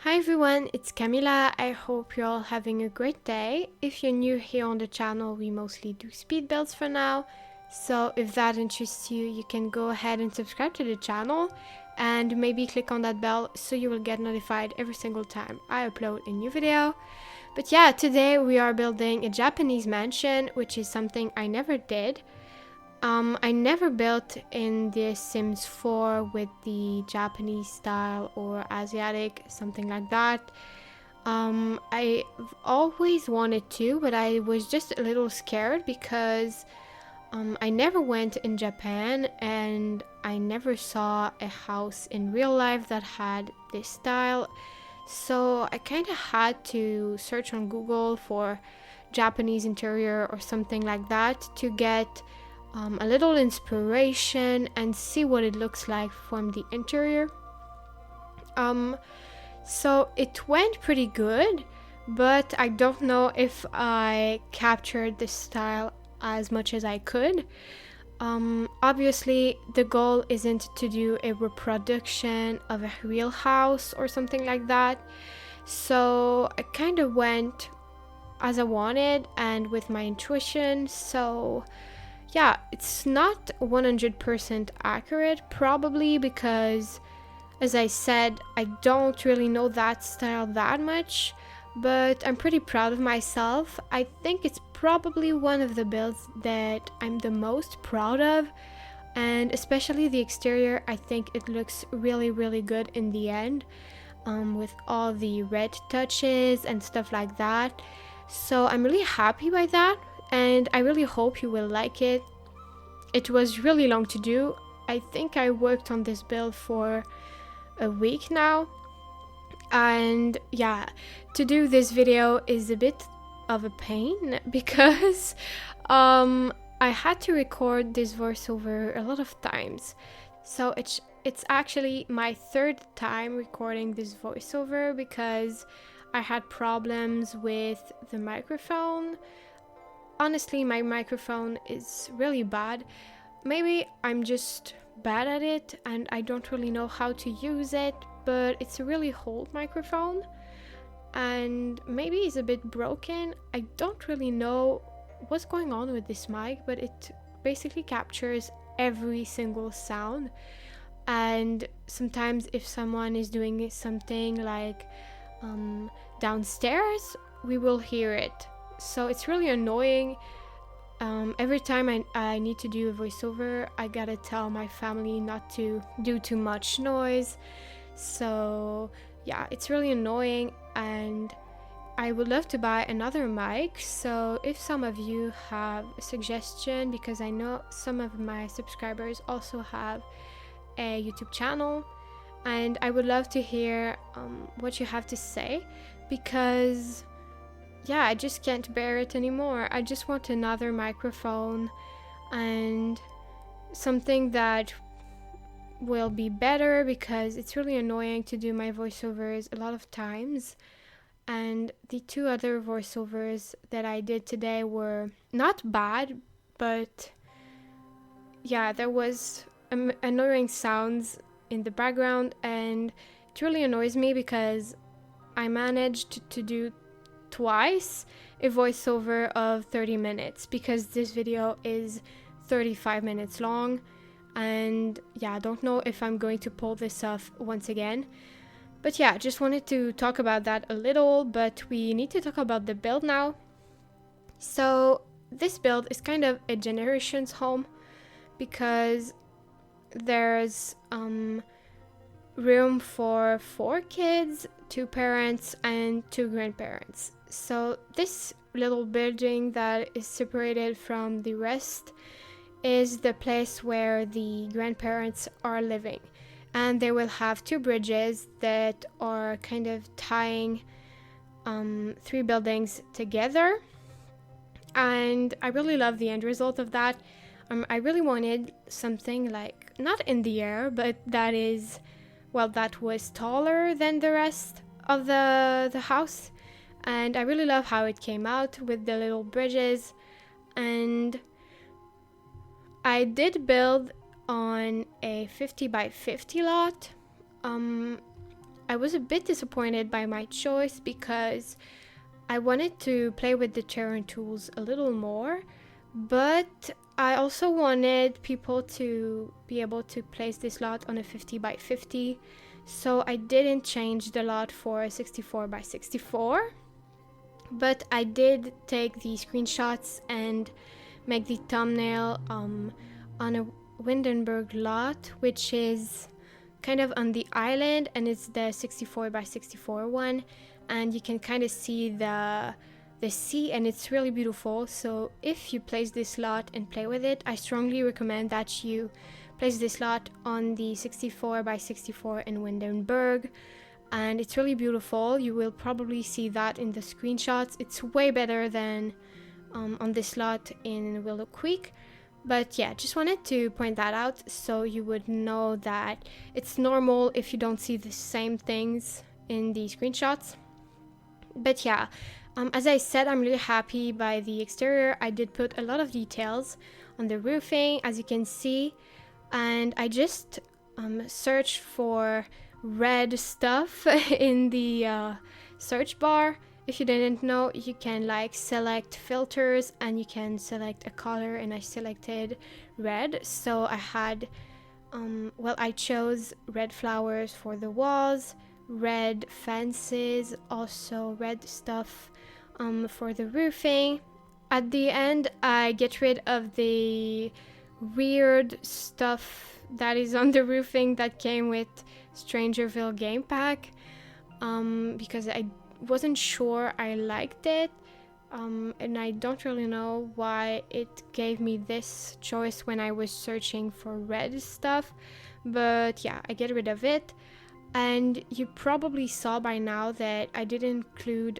Hi everyone, it's Kamila. I hope you're all having a great day. If you're new here on the channel, we mostly do speed builds for now. So if that interests you, you can go ahead and subscribe to the channel and maybe click on that bell so you will get notified every single time I upload a new video. But yeah, today we are building a Japanese mansion, which is something I never did. I never built in the Sims 4 with the Japanese style or Asiatic, something like that. I've always wanted to, but I was just a little scared because I never went in Japan and I never saw a house in real life that had this style. So I kind of had to search on Google for Japanese interior or something like that to get a little inspiration and see what it looks like from the interior. So it went pretty good, but I don't know if I captured the style as much as I could. Obviously, the goal isn't to do a reproduction of a real house or something like that. So I kind of went as I wanted and with my intuition. So yeah, it's not 100% accurate, probably because, as I said, I don't really know that style that much, but I'm pretty proud of myself. I think it's probably one of the builds that I'm the most proud of, and especially the exterior. I think it looks really, really good in the end, with all the red touches and stuff like that. So I'm really happy by that, and I really hope you will like it. It was really long to do. I think I worked on this build for a week now, and yeah, to do this video is a bit of a pain because I had to record this voiceover a lot of times. So it's actually my third time recording this voiceover because I had problems with the microphone. Honestly, my microphone is really bad. Maybe I'm just bad at it and I don't really know how to use it, but it's a really old microphone and maybe it's a bit broken. I don't really know what's going on with this mic, but it basically captures every single sound. And sometimes if someone is doing something like downstairs, we will hear it. So it's really annoying. Every time I need to do a voiceover, I gotta tell my family not to do too much noise. So yeah, it's really annoying, and I would love to buy another mic. So if some of you have a suggestion, because I know some of my subscribers also have a YouTube channel, and I would love to hear what you have to say, because yeah, I just can't bear it anymore. I just want another microphone and something that will be better, because it's really annoying to do my voiceovers a lot of times. And the two other voiceovers that I did today were not bad, but yeah, there was annoying sounds in the background, and it really annoys me because I managed to do twice a voiceover of 30 minutes because this video is 35 minutes long, and yeah, I don't know if I'm going to pull this off once again. But yeah, just wanted to talk about that a little, but we need to talk about the build now. So this build is kind of a generations home because there's room for 4 kids, 2 parents and 2 grandparents. So this little building that is separated from the rest is the place where the grandparents are living, and they will have 2 bridges that are kind of tying 3 buildings together. and I really love the end result of that. I really wanted something like not in the air, but that was taller than the rest of the house, and I really love how it came out with the little bridges. And I did build on a 50 by 50 lot. I was a bit disappointed by my choice because I wanted to play with the terrain tools a little more, but I also wanted people to be able to place this lot on a 50 by 50, so I didn't change the lot for a 64 by 64, but I did take the screenshots and make the thumbnail on a Windenburg lot, which is kind of on the island, and it's the 64 by 64 one, and you can kind of see the sea, and it's really beautiful. So if you place this lot and play with it, I strongly recommend that you place this lot on the 64 by 64 in Windenburg, and it's really beautiful. You will probably see that in the screenshots. It's way better than on this lot in Willow Creek. But yeah, just wanted to point that out so you would know that it's normal if you don't see the same things in the screenshots. But yeah, as I said, I'm really happy by the exterior. I did put a lot of details on the roofing, as you can see, and I just searched for red stuff in the search bar. If you didn't know, you can like select filters and you can select a color, and I selected red. So I had I chose red flowers for the walls, red fences, also red stuff for the roofing. At the end, I get rid of the weird stuff that is on the roofing that came with Strangerville game pack, because I wasn't sure I liked it, and I don't really know why it gave me this choice when I was searching for red stuff. But yeah, I get rid of it. And you probably saw by now that I didn't include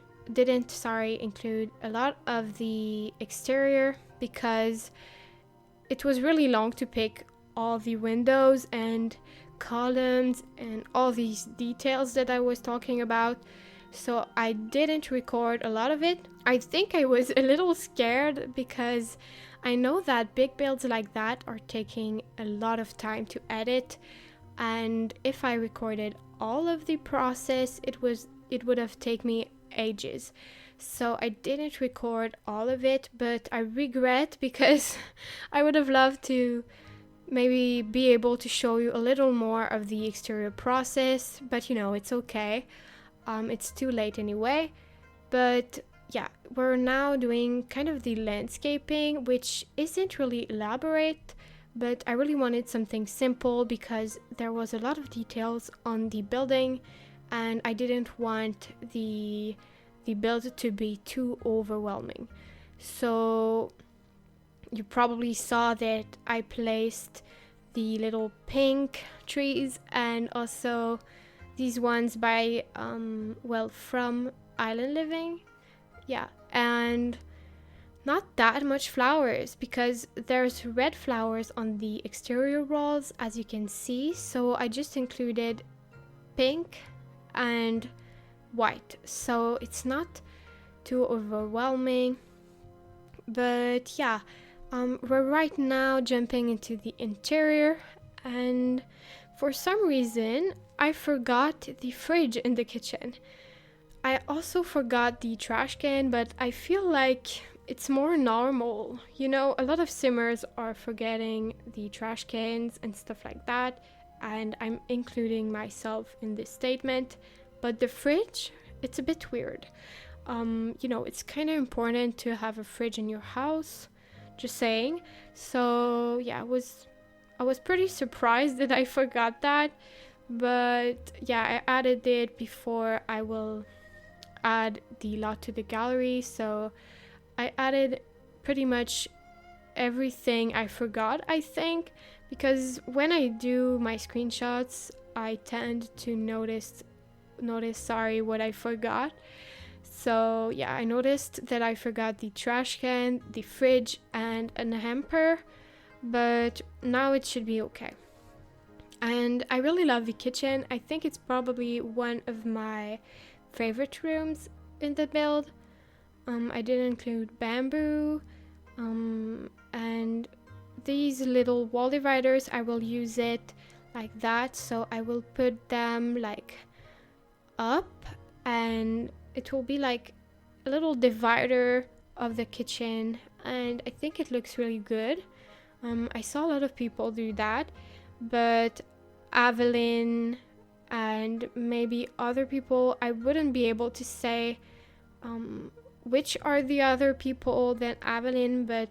a lot of the exterior because it was really long to pick all the windows and columns and all these details that I was talking about. So I didn't record a lot of it. I think I was a little scared because I know that big builds like that are taking a lot of time to edit, and if I recorded all of the process, it would have taken me ages. So I didn't record all of it, but I regret because I would have loved to maybe be able to show you a little more of the exterior process, but it's okay. It's too late anyway. But yeah, we're now doing kind of the landscaping, which isn't really elaborate, but I really wanted something simple because there was a lot of details on the building, and I didn't want the build to be too overwhelming. So you probably saw that I placed the little pink trees and also these ones by from Island Living. Yeah, and not that much flowers because there's red flowers on the exterior walls, as you can see. So I just included pink and white, so it's not too overwhelming. But yeah, we're right now jumping into the interior, and for some reason I forgot the fridge in the kitchen. I also forgot the trash can, but I feel like it's more normal. A lot of simmers are forgetting the trash cans and stuff like that, and I'm including myself in this statement. But the fridge, it's a bit weird. It's kind of important to have a fridge in your house, just saying. So yeah, I was pretty surprised that I forgot that, but yeah, I added it before I will add the lot to the gallery. So I added pretty much everything I forgot, I think, because when I do my screenshots, I tend to notice what I forgot. So yeah, I noticed that I forgot the trash can, the fridge, and an hamper, but now it should be okay. And I really love the kitchen. I think it's probably one of my favorite rooms in the build. I did include bamboo, and these little wall dividers, I will use it like that. So I will put them like up, and it will be like a little divider of the kitchen, and I think it looks really good. I saw a lot of people do that, but Evelyn and maybe other people, I wouldn't be able to say which are the other people than Evelyn, but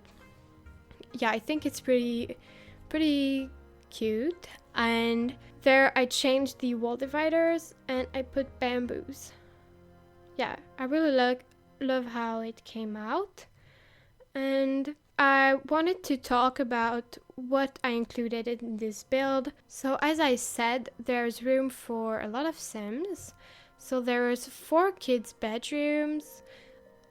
yeah, I think it's pretty cute. And there I changed the wall dividers and I put bamboos. Yeah, I really love how it came out. And I wanted to talk about what I included in this build. So as I said, there's room for a lot of Sims. So there's 4 kids' bedrooms,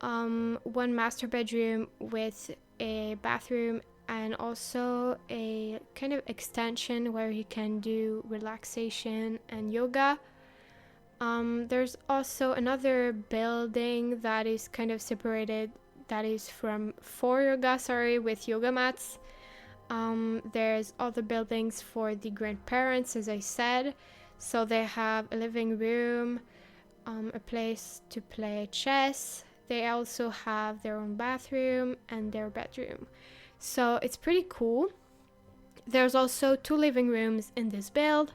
one master bedroom with a bathroom, and also a kind of extension where you can do relaxation and yoga. There's also another building that is kind of separated, that is for yoga, with yoga mats. There's other buildings for the grandparents, as I said. So they have a living room, a place to play chess. They also have their own bathroom and their bedroom. So it's pretty cool. There's also 2 living rooms in this build.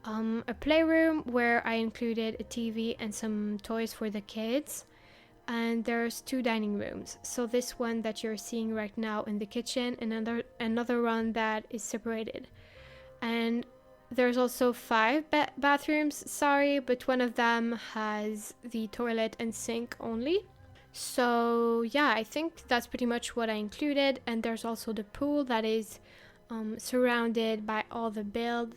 A playroom where I included a TV and some toys for the kids. And there's 2 dining rooms. So this one that you're seeing right now in the kitchen, and another one that is separated. And there's also 5 bathrooms, but one of them has the toilet and sink only. So yeah, I think that's pretty much what I included. And there's also the pool that is surrounded by all the build.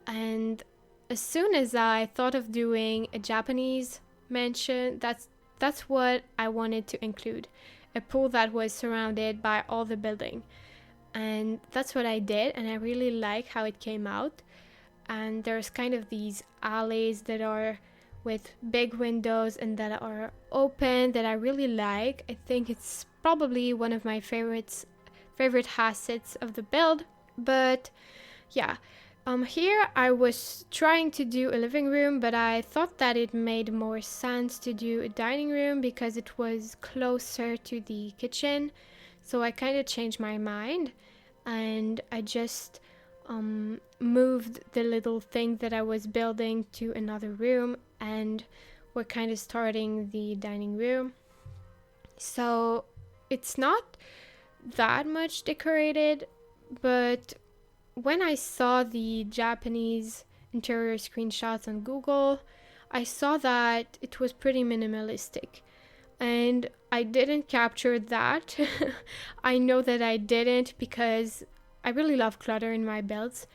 And as soon as I thought of doing a Japanese mansion, that's what I wanted to include. A pool that was surrounded by all the building. And that's what I did, and I really like how it came out. And there's kind of these alleys that are with big windows and that are open that I really like. I think it's probably one of my favorite assets of the build. But yeah, here I was trying to do a living room, but I thought that it made more sense to do a dining room because it was closer to the kitchen. So I kind of changed my mind, and I just moved the little thing that I was building to another room, and we're kind of starting the dining room. So it's not that much decorated, but when I saw the Japanese interior screenshots on Google, I saw that it was pretty minimalistic. And I didn't capture that. I know that I didn't because I really love clutter in my builds.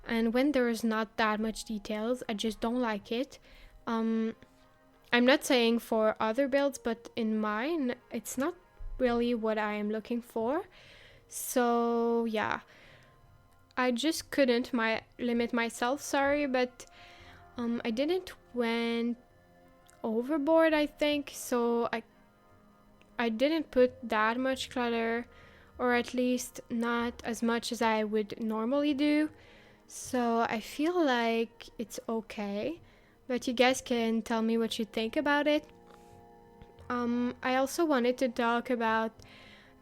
And when there is not that much details, I just don't like it. I'm not saying for other builds, but in mine, it's not really what I am looking for. So yeah, I just couldn't limit myself, but I didn't went overboard, I think. So I didn't put that much clutter, or at least not as much as I would normally do. So I feel like it's okay, but you guys can tell me what you think about it. I also wanted to talk about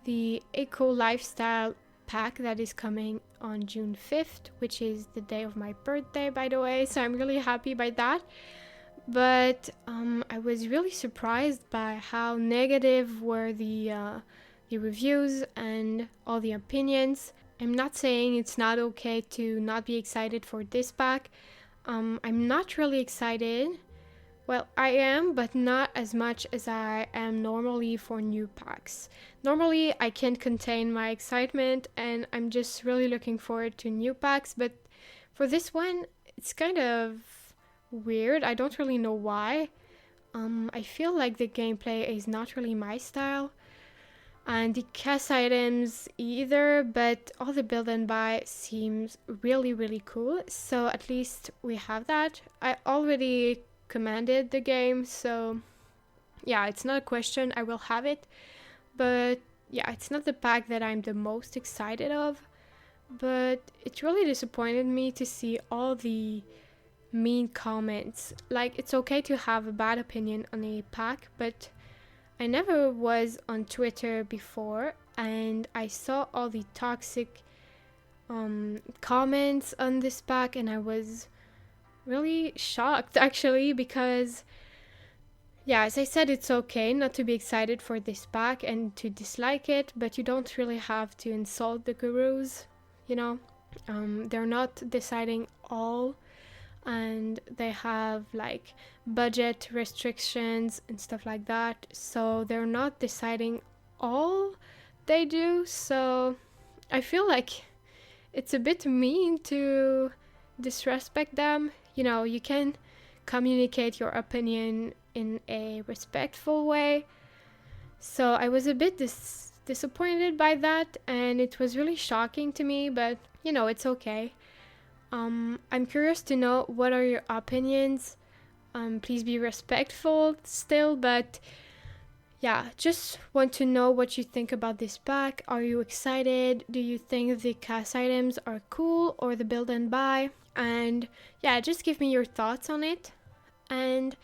the eco lifestyle pack that is coming on June 5th, which is the day of my birthday, by the way, so I'm really happy by that. But I was really surprised by how negative were the reviews and all the opinions. I'm not saying it's not okay to not be excited for this pack. I'm not really excited. Well, I am, but not as much as I am normally for new packs. Normally, I can't contain my excitement, and I'm just really looking forward to new packs, but for this one, it's kind of weird. I don't really know why. I feel like the gameplay is not really my style, and the cast items either, but all the build and buy seems really, really cool. So at least we have that. I already commanded the game, so yeah, it's not a question, I will have it. But yeah, it's not the pack that I'm the most excited of. But it really disappointed me to see all the mean comments. Like, it's okay to have a bad opinion on a pack, but I never was on Twitter before, and I saw all the toxic comments on this pack, and I was really shocked actually, because yeah, as I said, it's okay not to be excited for this pack and to dislike it, but you don't really have to insult the gurus, you know? They're not deciding all, and they have like budget restrictions and stuff like that, so they're not deciding all they do. So I feel like it's a bit mean to disrespect them. You know, you can communicate your opinion in a respectful way. So I was a bit disappointed by that, and it was really shocking to me, but you know, it's okay. I'm curious to know what are your opinions. Please be respectful still, but yeah, just want to know what you think about this pack. Are you excited? Do you think the cast items are cool, or the build and buy? And yeah, just give me your thoughts on it. And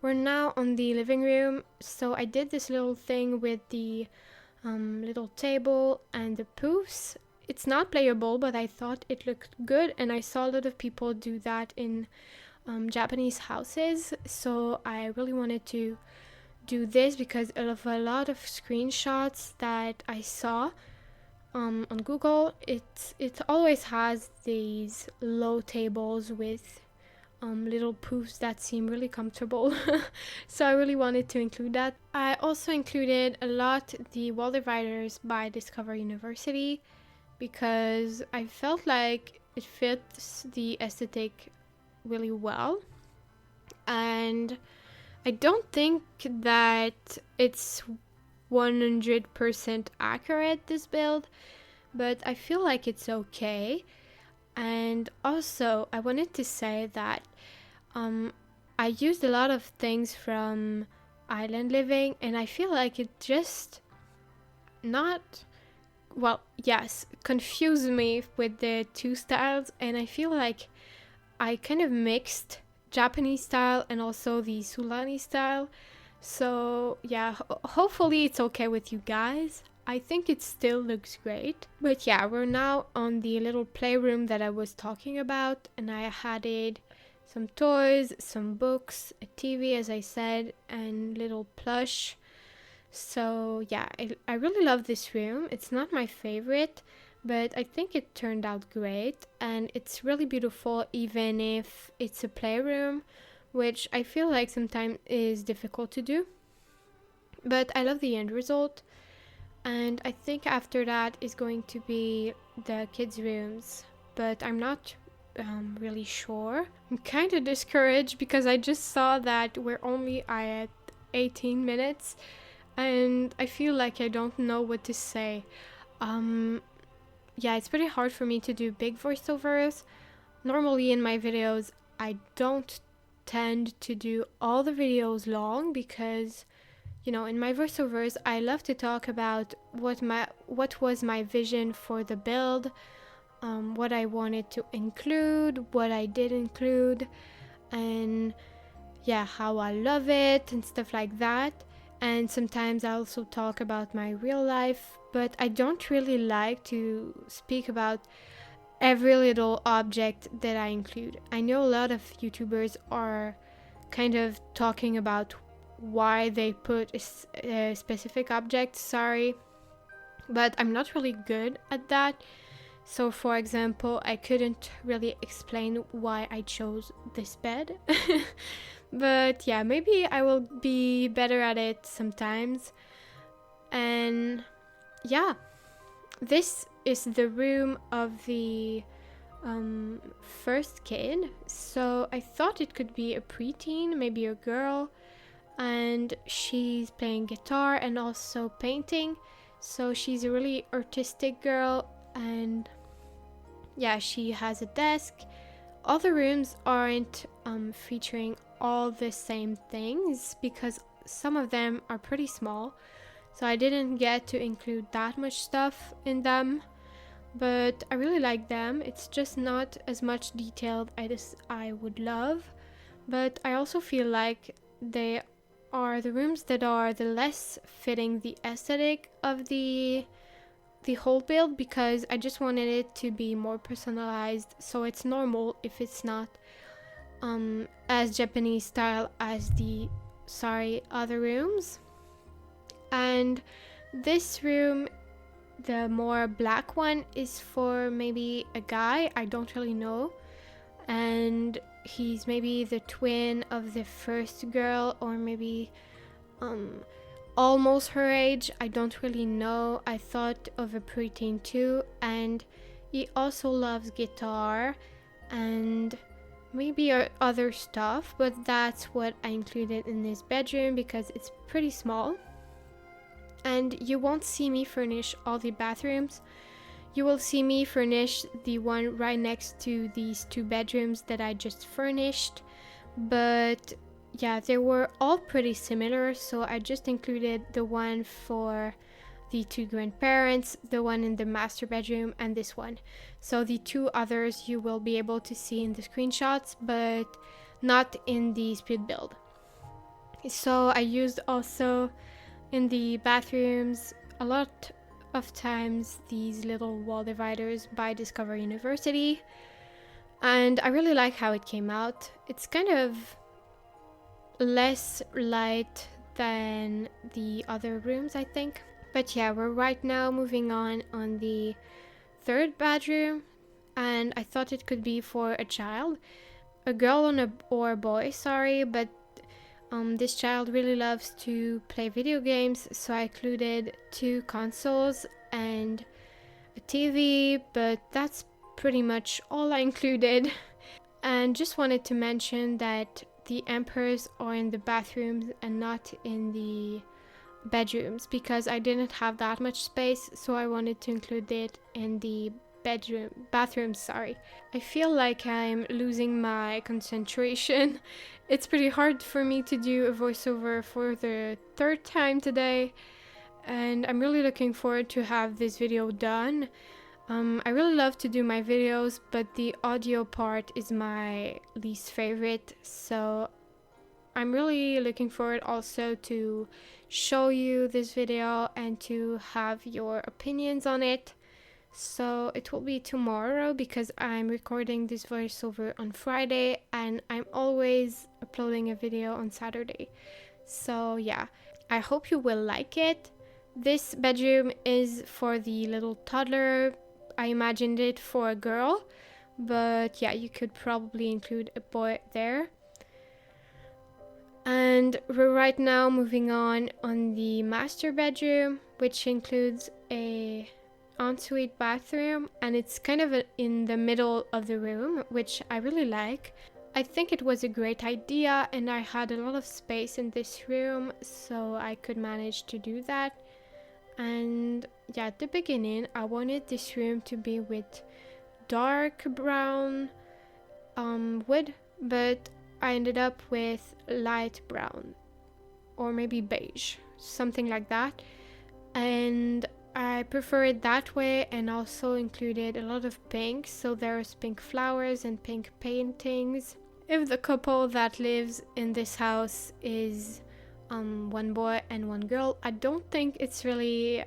we're now on the living room. So I did this little thing with the little table and the poofs. It's not playable, but I thought it looked good, and I saw a lot of people do that in Japanese houses. So I really wanted to do this because of a lot of screenshots that I saw on Google. It always has these low tables with little poofs that seem really comfortable. So I really wanted to include that. I also included a lot the wall dividers by Discover University, because I felt like it fits the aesthetic really well. And I don't think that it's 100% accurate, this build, but I feel like it's okay. And also, I wanted to say that I used a lot of things from Island Living, and I feel like it just not, well, yes, confused me with the two styles, and I feel like I kind of mixed Japanese style and also the Sulani style. So yeah, hopefully it's okay with you guys. I think it still looks great. But yeah, we're now on the little playroom that I was talking about, and I added some toys, some books, a TV as I said, and little plush. So yeah, I really love this room. It's not my favorite, but I think it turned out great, and it's really beautiful even if it's a playroom, which I feel like sometimes is difficult to do. But I love the end result, and I think after that is going to be the kids' rooms, but I'm not really sure. I'm kind of discouraged because I just saw that we're only at 18 minutes, and I feel like I don't know what to say. Yeah, it's pretty hard for me to do big voiceovers. Normally in my videos, I don't tend to do all the videos long because, you know, in my voiceovers, I love to talk about what was my vision for the build, what I wanted to include, what I did include, and yeah, how I love it and stuff like that. And sometimes I also talk about my real life, but I don't really like to speak about every little object that I include. I know a lot of YouTubers are kind of talking about why they put a specific object, sorry, but I'm not really good at that. So for example, I couldn't really explain why I chose this bed. But yeah, maybe I will be better at it sometimes. And yeah, this is the room of the first kid. So I thought it could be a preteen, maybe a girl. and she's playing guitar and also painting. So she's a really artistic girl, and yeah, she has a desk. All the rooms aren't featuring all the same things because some of them are pretty small, so I didn't get to include that much stuff in them, but I really like them. It's just not as much detailed as I would love, but I also feel like they are the rooms that are the less fitting the aesthetic of the whole build, because I just wanted it to be more personalized, so it's normal if it's not as Japanese style as the other rooms. And this room, the more black one, is for maybe a guy, I don't really know, and he's maybe the twin of the first girl, or maybe almost her age, I don't really know. I thought of a preteen too, and he also loves guitar and maybe other stuff, but that's what I included in this bedroom because it's pretty small. And you won't see me furnish all the bathrooms. You will see me furnish the one right next to these two bedrooms that I just furnished, but yeah, they were all pretty similar, so I just included the one for the two grandparents, the one in the master bedroom, and this one. So the two others you will be able to see in the screenshots, but not in the split build. So I used also in the bathrooms a lot of times these little wall dividers by Discover University, and I really like how it came out. It's kind of less light than the other rooms, I think. But yeah, we're right now moving on the third bedroom, and I thought it could be for a child, a girl or a boy, sorry, but this child really loves to play video games, so I included two consoles and a TV, but that's pretty much all I included. And just wanted to mention that the emperors are in the bathrooms and not in the bedrooms because I didn't have that much space, so I wanted to include it in the bathrooms, sorry. I feel like I'm losing my concentration. It's pretty hard for me to do a voiceover for the third time today, and I'm really looking forward to have this video done. I really love to do my videos, but the audio part is my least favorite, so I'm really looking forward also to show you this video and to have your opinions on it. So it will be tomorrow because I'm recording this voiceover on Friday and I'm always uploading a video on Saturday. So yeah, I hope you will like it. This bedroom is for the little toddler. I imagined it for a girl, but yeah, you could probably include a boy there. And we're right now moving on the master bedroom, which includes a ensuite bathroom, and it's kind of in the middle of the room, which I really like. I think it was a great idea, and I had a lot of space in this room, so I could manage to do that. And yeah, at the beginning I wanted this room to be with dark brown wood, but I ended up with light brown or maybe beige, something like that, and I prefer it that way, and also included a lot of pink, so there's pink flowers and pink paintings. If the couple that lives in this house is one boy and one girl, I don't think it's really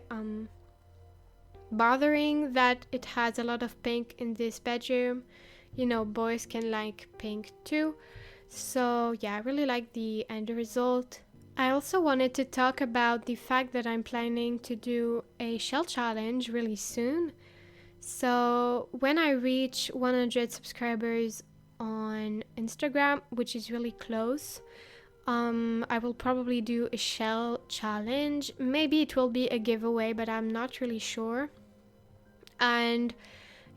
bothering that it has a lot of pink in this bedroom. You know, boys can like pink too. So yeah, I really like the end result. I also wanted to talk about the fact that I'm planning to do a shell challenge really soon. So when I reach 100 subscribers on Instagram, which is really close, I will probably do a shell challenge. Maybe it will be a giveaway, but I'm not really sure. And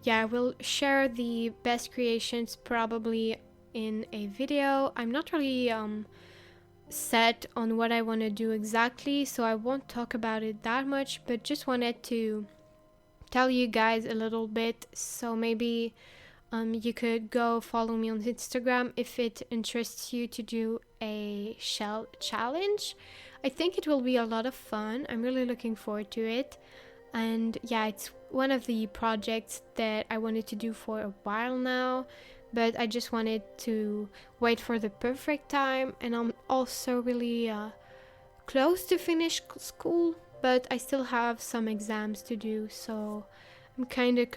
yeah, I will share the best creations probably in a video. I'm not really set on what I want to do exactly, so I won't talk about it that much, but just wanted to tell you guys a little bit. So maybe you could go follow me on Instagram if it interests you to do a shell challenge. I think it will be a lot of fun. I'm really looking forward to it. And yeah, it's one of the projects that I wanted to do for a while now, but I just wanted to wait for the perfect time. And I'm also really close to finish school, but I still have some exams to do, so I'm kind of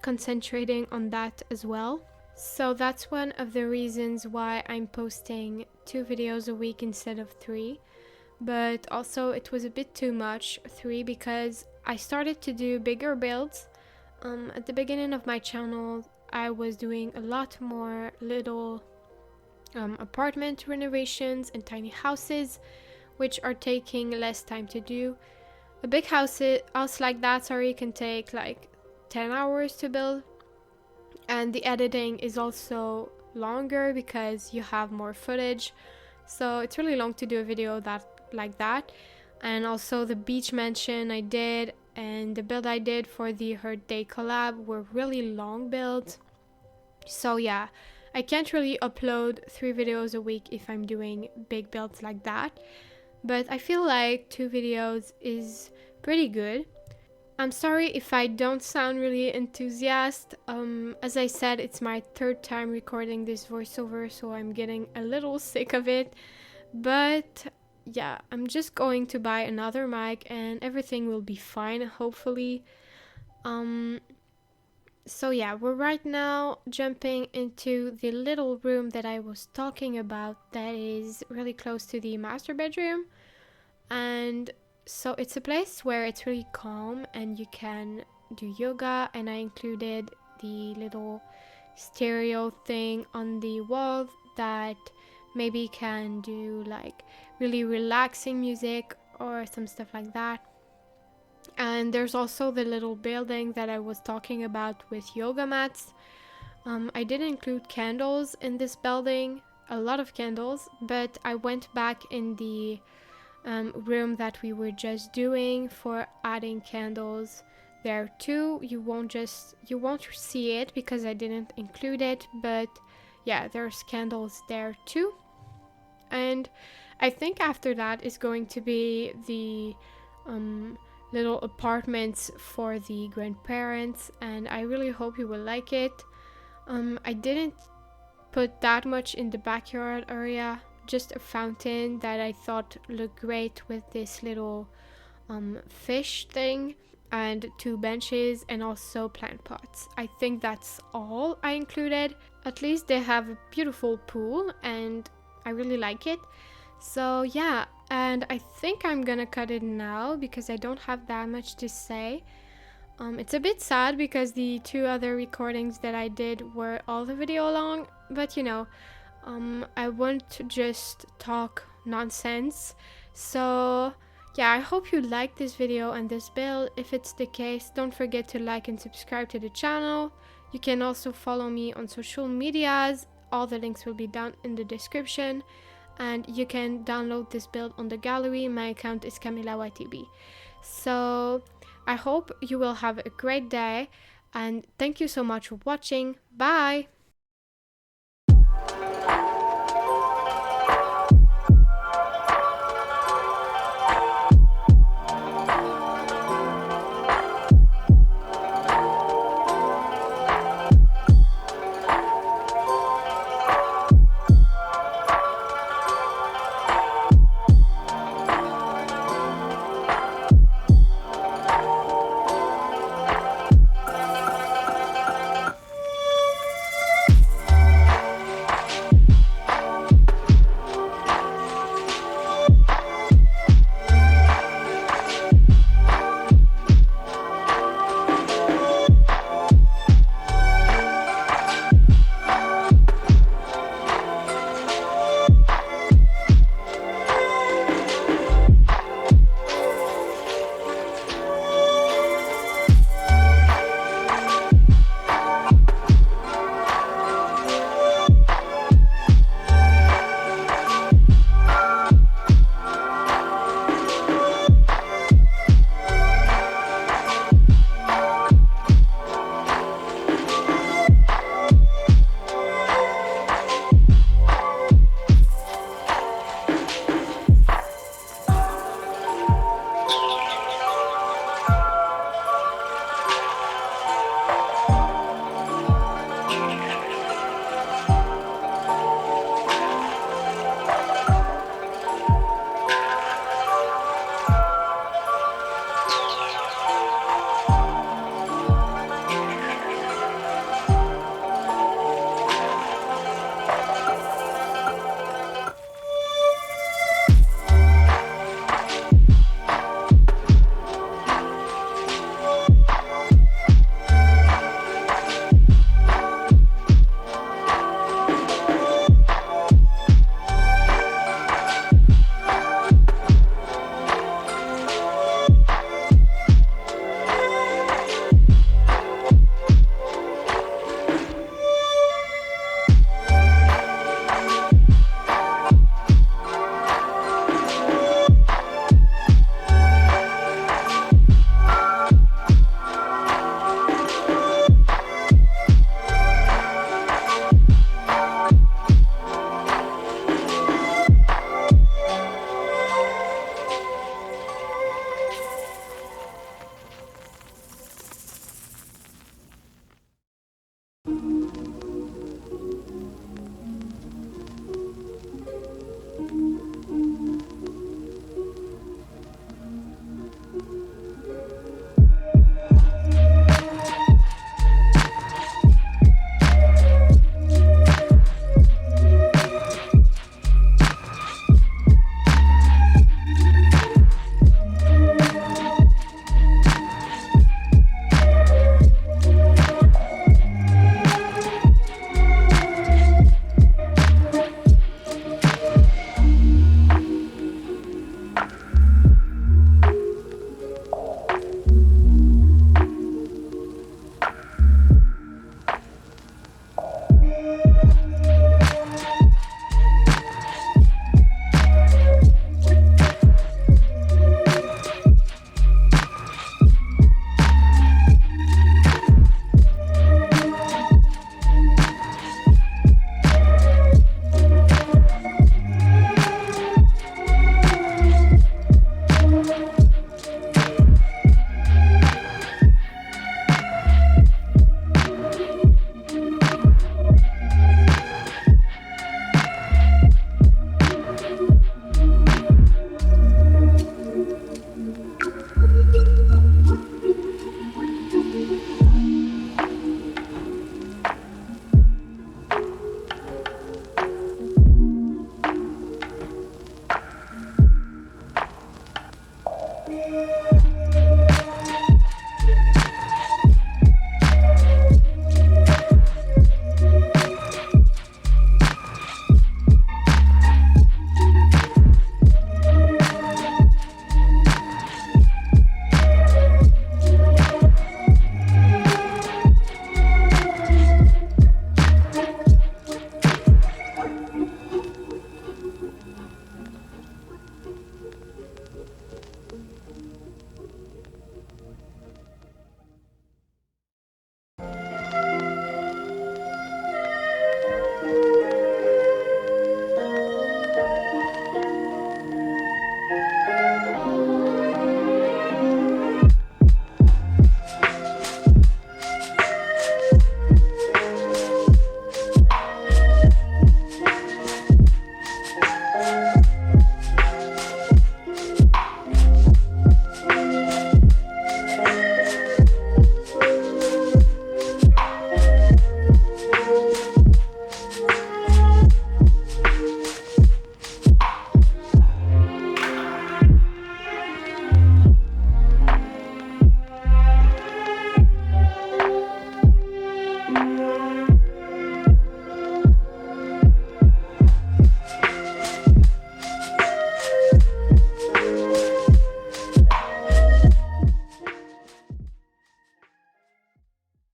concentrating on that as well. So that's one of the reasons why I'm posting 2 videos a week instead of 3. But also it was a bit too much, 3, because I started to do bigger builds. At the beginning of my channel, I was doing a lot more little apartment renovations and tiny houses, which are taking less time to do. A big house like that, can take like 10 hours to build, and the editing is also longer because you have more footage, so it's really long to do a video like that. And also the beach mansion I did and the build I did for the Earth Day collab were really long builds. So yeah, I can't really upload 3 videos a week if I'm doing big builds like that, but I feel like 2 videos is pretty good. I'm sorry if I don't sound really enthusiastic. As I said, it's my 3rd time recording this voiceover, so I'm getting a little sick of it. But yeah, I'm just going to buy another mic and everything will be fine, hopefully. So yeah, we're right now jumping into the little room that I was talking about that is really close to the master bedroom. And so it's a place where it's really calm and you can do yoga, and I included the little stereo thing on the wall that maybe can do like really relaxing music or some stuff like that. And there's also the little building that I was talking about with yoga mats. I did include candles in this building, a lot of candles, but I went back in the room that we were just doing for adding candles there too. You won't see it because I didn't include it, but yeah, there's candles there too. And I think after that is going to be the little apartments for the grandparents, and I really hope you will like it. I didn't put that much in the backyard area, just a fountain that I thought looked great with this little fish thing, and 2 benches, and also plant pots. I think that's all I included. At least they have a beautiful pool and I really like it. So yeah, and I think I'm gonna cut it now because I don't have that much to say. It's a bit sad because the 2 other recordings that I did were all the video long, but you know, I want to just talk nonsense. So yeah, I hope you liked this video and this build. If it's the case, don't forget to like and subscribe to the channel. You can also follow me on social medias. All the links will be down in the description. And you can download this build on the gallery. My account is KamilaYtb. So I hope you will have a great day, and thank you so much for watching. Bye!